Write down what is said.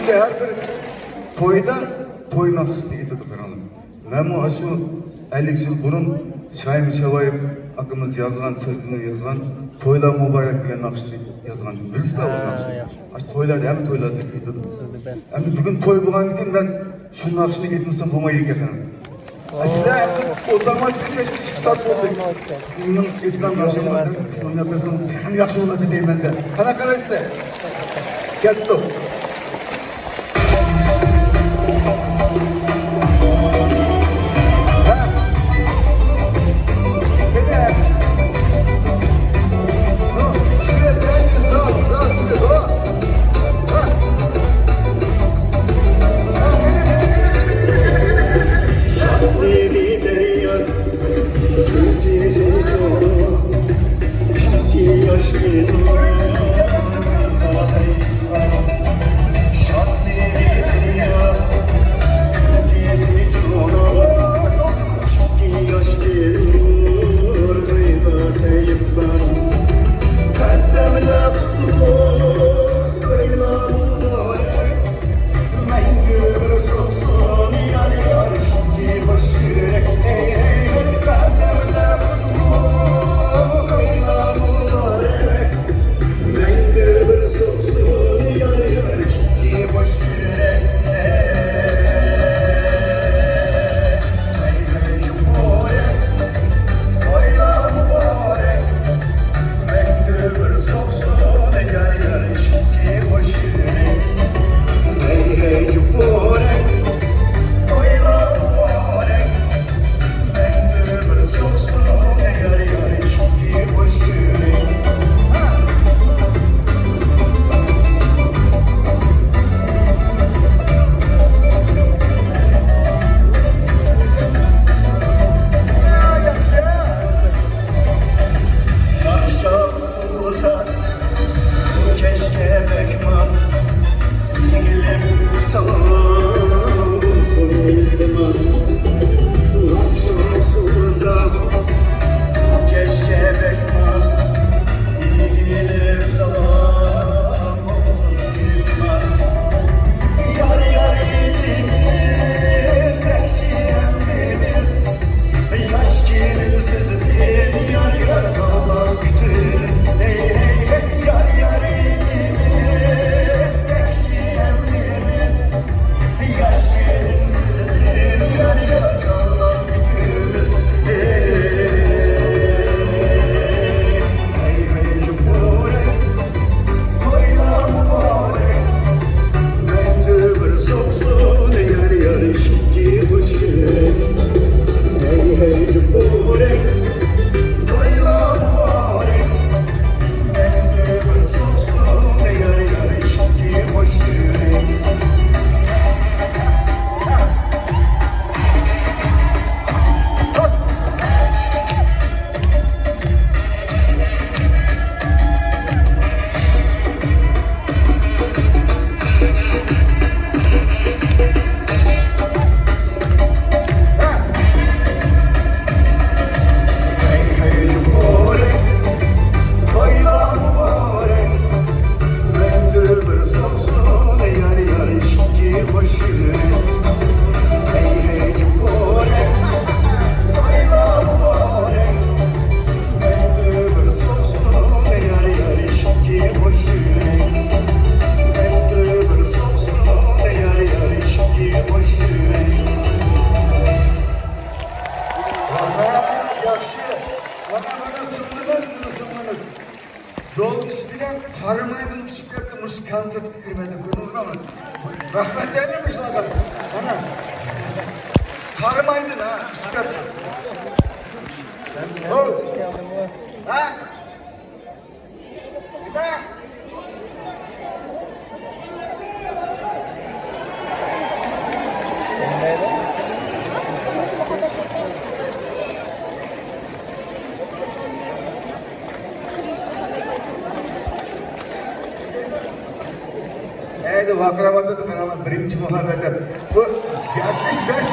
Şimdi her bir toyda toy naqshida etadi qaranglar. Men bu shu 50 yil burun Şahin Şevayip akımız yazgan, sözünü yazgan toylar mübarek degan naqshni yazgan. Bilisizlar bu naqshni. Aş toylar hem toylar deb etadi. Endi bugun toy bo'lgandan keyin men shu naqshni aytmasam bo'lmaydi ekan. Sizlar o'tirmasdan kechki chiqsat bo'ldi. Sizning aytgan naqshlarni biz o'ynasam ham yaxshi bo'ladi deyman-da. Qana qaraysizlar? Ketdi. Yol iştiren karımaydın küçük yaptım, mışık kanser tükürmedim, gördünüz mü? Rahmet değilmiş lan adam, ana. Karımaydın ha, küçük yaptım. Oh! Ha? Gime? Vakıramatı da birinci muhabbetim. Bu 75